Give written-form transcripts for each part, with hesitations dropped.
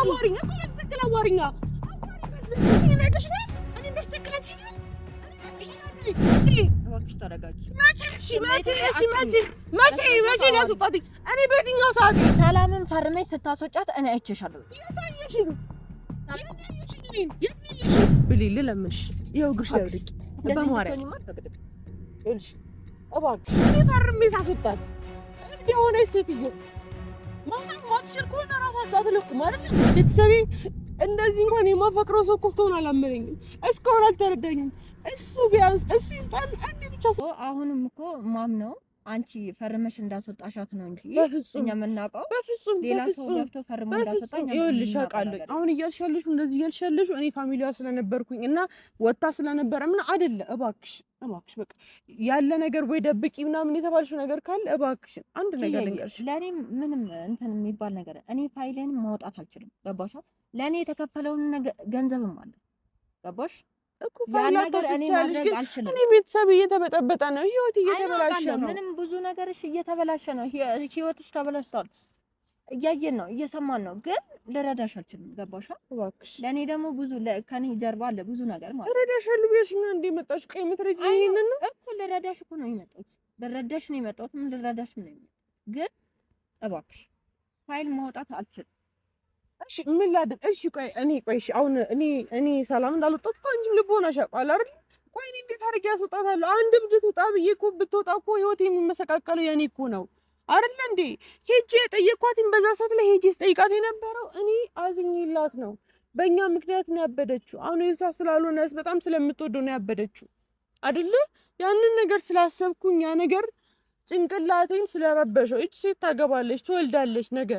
አዋሪኝ እኮ በትክክል አዋሪኝ በስ እኔ ነገሽ ነው እኔ በትክክል አትሽኝ እባክሽ ተረጋጊ መቼ ነው ያስወጣትኝ እኔ በየትኛው ሰዓት ሰላምን ፈርመሽ ስታስወጫት እኔ አይቼሻለሁ የታየሽኝ ብሌል ለምንሽ ይኸው ግሽ ያውልኝ በማርያም እልሽ እባክሽ ፈርሜ ሳስወጣት እንደሆነ ሴትዮ ማውጣት ማትችል ከሆነ ራሳቸው አትለቁም አይደል? ቤተሰቤ እንደዚህ እንኳን የማፈቅረው ሰው እኮ እስካሁን አላመነኝም፣ እስካሁን አልተረዳኝም። እሱ ቢያንስ እሱ ይምጣል አንዴ ብቻ ሰው አሁንም እኮ ማምነው አንቺ ፈርመሽ እንዳስወጣሻት ነው እንጂ እኛ የምናውቀው በፍጹም ሌላ ሰው ገብቶ ፈርሞ እንዳስወጣኝ ይኸውልሽ አውቃለሁ። አሁን እያልሻለሽ እንደዚህ እያልሻለሽ እኔ ፋሚሊዋ ስለነበርኩኝ እና ወጣ ስለነበረ ምን አይደለ። እባክሽ በቃ ያለ ነገር ወይ ደብቂ ምናምን የተባልሽው ነገር ካለ እባክሽ አንድ ነገር ልንገርሽ። ለኔ ምንም እንትን የሚባል ነገር እኔ ፋይሌን ማውጣት አልችልም። ገባሽ? ለኔ የተከፈለውን ገንዘብም አለ። ገባሽ? ያን ነገር እኔ ማድረግ አልችልም። እኔ ቤተሰብ እየተበጠበጠ ነው፣ ህይወት እየተበላሸ ነው። ምንም ብዙ ነገርሽ እየተበላሸ ነው። ህይወትሽ ተበላሽቷል። እያየን ነው፣ እየሰማን ነው። ግን ልረዳሽ አልችልም። ገባሽ? እባክሽ ለኔ ደግሞ ብዙ ከኔ ጀርባ አለ ብዙ ነገር ማለት ነው። እረዳሻለሁ ብዬሽኛ እንደ መጣሽ ቀይ ምትረጂ ይሄንን ነው እኮ ልረዳሽ እኮ ነው የመጣሁት። ልረዳሽ ነው የመጣሁት። ምን ልረዳሽ ነው የመጣሁት? ግን እባክሽ ፋይል ማውጣት አልችልም። እሺ ምን ላድርግ? እሺ ቆይ እሺ አሁን እኔ ሰላም እንዳልወጣት እኮ አንቺም ልቦናሽ ያውቃል አይደል? ቆይ እኔ እንዴት አድርጌ ያስወጣታለሁ? አንድ ብድት ወጣ ብዬ እኮ ብትወጣ እኮ ህይወት የሚመሰቃቀለው የኔ እኮ ነው አይደል እንዴ? ሄጄ የጠየኳትን በዛ ሰዓት ላይ ሄጄ ስጠይቃት የነበረው እኔ አዝኝላት ነው። በእኛ ምክንያት ነው ያበደችው። አሁን የሷ ስላልሆነ በጣም ስለምትወደው ነው ያበደችው አይደል? ያንን ነገር ስላሰብኩኝ ያ ነገር ጭንቅላቴን ስለረበሸው እቺ ሴት ታገባለች፣ ትወልዳለች ነገ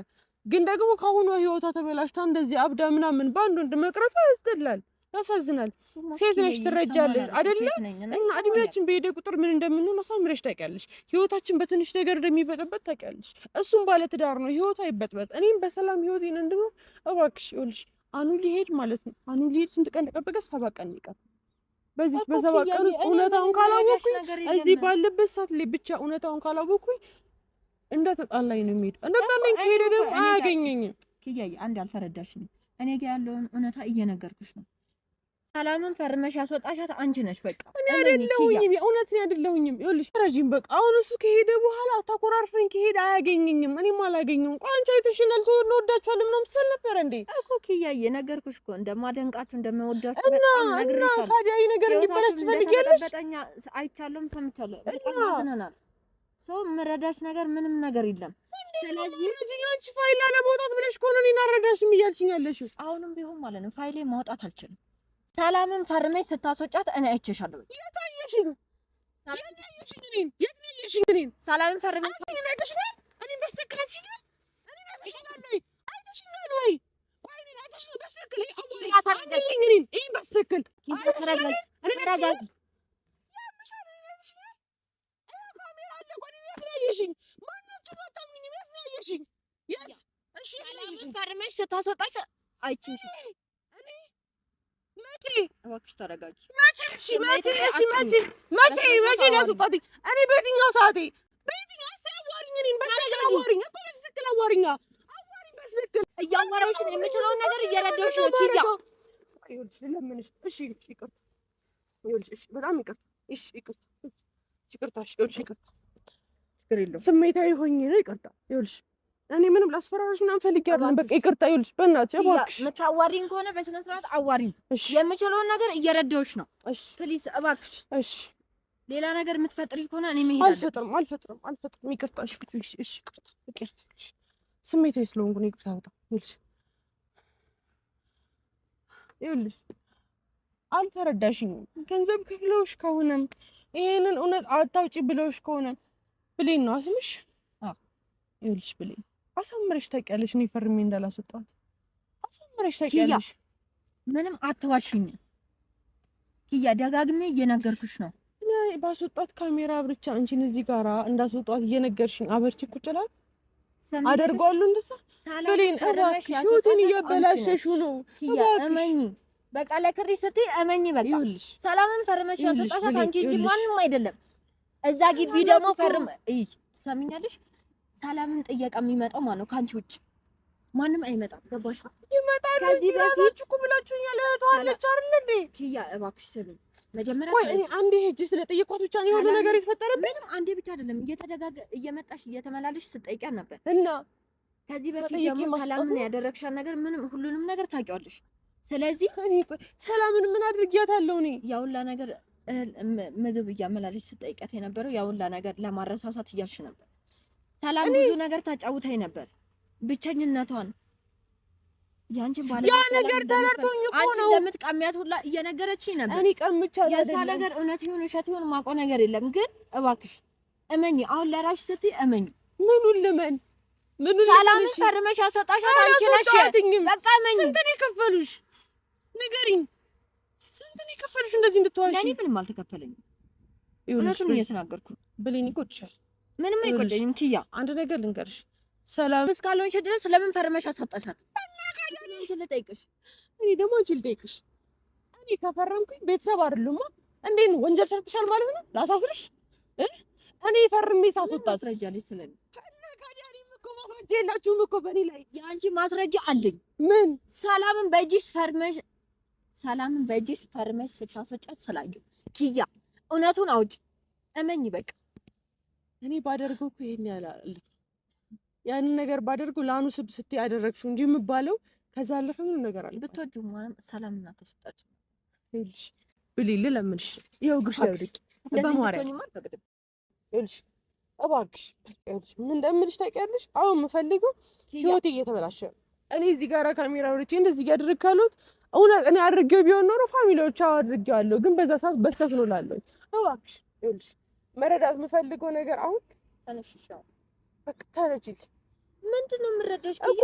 ግን ደግሞ ከአሁኗ ህይወቷ ተበላሽታ እንደዚህ አብዳ ምናምን በአንድ ወንድ መቅረቷ ያስጠላል፣ ያሳዝናል። ሴት ነሽ ትረጃለሽ አይደለ? እና እድሜያችን በሄደ ቁጥር ምን እንደምንሆን አሳምረሽ ታውቂያለሽ። ህይወታችን በትንሽ ነገር እንደሚበጠበጥ ታውቂያለሽ። እሱም ባለትዳር ነው፣ ህይወቷ አይበጥበጥ። እኔም በሰላም ህይወቴን እንድኖር እባክሽ ይኸውልሽ፣ አኑ ሊሄድ ማለት ነው። አኑ ሊሄድ ስንት ቀን ተቀበቀ? 7 ቀን ይቀር። በዚህ በ7 ቀን ውስጥ እውነታውን ካላወኩኝ እዚህ ባለበት ሰዓት ላይ ብቻ እውነታውን ካላወኩኝ እንደተጣላኝ ነው የሚሄድ። እንደተጣላኝ ከሄደ ደግሞ አያገኘኝም። ኪያዬ አንድ አልተረዳሽኝም። እኔ ጋር ያለውን እውነታ እየነገርኩሽ ነው። ሰላምን ፈርመሽ ያስወጣሻት አንቺ ነሽ። በቃ እኔ አይደለሁኝም፣ የእውነት እኔ አይደለሁኝም። ይኸውልሽ ረጂም በቃ አሁን እሱ ከሄደ በኋላ ተኮራርፈን ከሄደ አያገኘኝም፣ እኔም አላገኘውም። ቆይ አንቺ አይተሽናል፣ እንወዳቸዋለን ምናምን ስትል ነበር እንዴ እኮ ኪያዬ። ነገርኩሽ እኮ እንደማደንቃችሁ እንደምወዳችሁ በጣም ነግሬሻለሁ። ታዲያ ይሄ ነገር እንዲበላሽ ትፈልጊያለሽ? በጣም አይቻለሁም ሰምቻለሁ። በጣም አዝነናል። ሰው መረዳሽ ነገር ምንም ነገር የለም። ስለዚህ አንቺ ፋይል አለማውጣት ብለሽ ከሆነ እኔን አልረዳሽም እያልሽኝ ያለሽው አሁንም ቢሆን ማለት ነው ፋይሌ ማውጣት አልችልም። ሰላምን ፈርመሽ ስታስወጫት እኔ አይቼሻለሁ። የታየሽኝ የት ነየሽኝ? እኔን ሰላምን ፈርመሽ እኔን በስትክክል አትሽኝ። እኔን አትሽኛለሁ አይተሽኛል ወይ? ቆይ እኔን አትሽኝ በስትክክል እኔን ይሄ በስትክክል ተረጋጊ። ፈርመሽ ስታስወጣሽ አይችልሽ። መቼ እባክሽ ተረጋጊ። መቼ ነው ያስወጣትኝ? እኔ በየትኛው ሰዓቴ በየትኛው አዋሪኝ? እኔን በትክክል አዋሪኝ እኮ በትክክል አዋሪኝ በትክክል እያወራሁሽ ነው። የምችለውን ነገር እየረዳሁሽ ነው። ኪያ ይኸውልሽ ለምንሽ እሺ ይቅርታ ይኸውልሽ እሺ በጣም ይቅርታ እሺ ይቅርታ ይኸውልሽ ይቅርታ ችግር የለውም። ስሜታዊ ሆኜ ነው ይቅርታ። ይኸውልሽ እኔ ምንም ላስፈራራሽ ምናምን ፈልጌ አይደለም። በቃ ይቅርታ። ይኸውልሽ በእናትሽ እባክሽ የምታዋሪኝ ከሆነ በስነ ስርዓት አዋሪኝ። የምችለውን ነገር እየረዳሁሽ ነው። እሺ ፕሊስ እባክሽ። እሺ ሌላ ነገር የምትፈጥሪ ከሆነ እኔ መሄድ አልፈጥርም። ይቅርታ። እሺ ይቅርታ። ስሜታዊ ስለሆንኩ ነው ይቅርታ በጣም። ይኸውልሽ አልተረዳሽኝም። ገንዘብ ከፍለውሽ ከሆነም ይሄንን እውነት አታውጪ ብለውሽ ከሆነ ብሌን ነው አስምሽ። ይኸውልሽ ብሌን አሳምረሽ ታውቂያለሽ። እኔ ፈርሜ እንዳላስወጣት አሳምረሽ ታውቂያለሽ። ምንም አትዋሽኝ ኪያ፣ ደጋግሜ እየነገርኩሽ ነው። እኔ ባስወጣት ካሜራ አብርቻ አንቺን እዚህ ጋራ እንዳስወጣት እየነገርሽኝ አበርቺ ቁጭላል አደርጋለሁ እንደዛ። ብሌን እባክሽ ህይወቴን እያበላሸሽው ነው። ኪያ እመኚ፣ በቃ ለክሪ ስትይ እመኚ። በቃ ሰላምን ፈርመሽ ያስወጣሻት አንቺ እንጂ ማንም አይደለም። እዛ ግቢ ደግሞ ፈርም ሰሚኛለሽ። ሰላምን ጥየቃ የሚመጣው ማን ነው? ካንቺ ውጭ ማንም አይመጣም። ገባሽ? ይመጣሉ። ከዚህ በፊት እኮ ብላችሁኛል። እህቷለች አይደል እንዴ? ኪያ እባክሽ ስሚ። መጀመሪያ ቆይ እኔ አንዴ ሄጄ ስለጠየኳት ብቻ ነው የሆነ ነገር የተፈጠረብኝ። ምንም አንዴ ብቻ አይደለም፣ እየመጣሽ እየተመላለሽ ስትጠይቂያት ነበር እና ከዚህ በፊት ደግሞ ሰላምን ያደረግሻት ነገር ምንም ሁሉንም ነገር ታውቂዋለሽ። ስለዚህ እኔ ሰላምን ምን አድርጊያታለሁ? እኔ ያውላ ነገር ምግብ እያመላለሽ ስትጠይቂያት የነበረው ያውላ ነገር ለማረሳሳት እያልሽ ነበር። ሰላም ብዙ ነገር ታጫውታኝ ነበር። ብቸኝነቷን ያንቺን ባለ ያ ነገር ተረድቶኝ እኮ ነው። አንቺ ለምትቀሚያት ሁላ እየነገረችኝ ነበር። እኔ ቀምቻለሁ። የእሷ ነገር እውነት ይሁን ውሸት ይሁን ማውቀው ነገር የለም። ግን እባክሽ እመኚ። አሁን ለራስሽ ስትይ እመኚ። ምኑን ልመን? ሰላምን ፈርመሽ ያስወጣሻት አንቺ ነሽ። በቃ እመኚ። ስንት ነው የከፈሉሽ? ንገሪኝ። ስንት ነው የከፈሉሽ እንደዚህ እንድትዋሺ? ለኔ ምንም አልተከፈለኝም። እውነቱን እየተናገርኩ ብሌን ይቆጭሻል። ምንም አይቆጨኝም። ኪያ አንድ ነገር ልንገርሽ፣ ሰላም እስካልሆንሽ ድረስ ለምን ፈርመሽ አሳጣሻት? ልጠይቅሽ። እኔ ደግሞ አንቺ ልጠይቅሽ። እኔ ከፈረምኩኝ ቤተሰብ አይደሉማ። እንዴት ነው ወንጀል ሰርተሻል ማለት ነው? ላሳስርሽ? እኔ ፈርሜ ሳስወጣት ማስረጃለሽ ስለኔ ማስረጃ የላችሁም እኮ በእኔ ላይ። የአንቺ ማስረጃ አለኝ። ምን? ሰላምን በእጅሽ ፈርመሽ ስታስወጫት ስላየሁ። ኪያ እውነቱን አውጪ፣ እመኝ። በቃ እኔ ባደርገው እኮ ይሄን ያላል ያንን ነገር ባደርገው ላኑ ስትይ ያደረግሽው እንጂ የምባለው ከዛ አለፈ ምንም ነገር አለ ብትወጂው ማለት ሰላምና ተሰጣች ይልሽ ብሊል ለምንሽ ይኸው ግሽ ያውድቂ በማርያም ይልሽ እባክሽ ይልሽ ምን እንደምልሽ ታውቂያለሽ? አሁን የምፈልገው ህይወቴ እየተበላሸ እኔ እዚህ ጋር ካሜራ ወርቼ እንደዚህ ያደርግ ካሉት እውነት እኔ አድርጌው ቢሆን ኖሮ ፋሚሊዎች አድርጌዋለሁ፣ ግን በዛ ሰዓት በስተት ነው ላለኝ። እባክሽ ይልሽ መረዳት የምፈልገው ነገር አሁን ተነሽሻው በቃ ተረጂል። ምንድነው የምረዳሽ? እኮ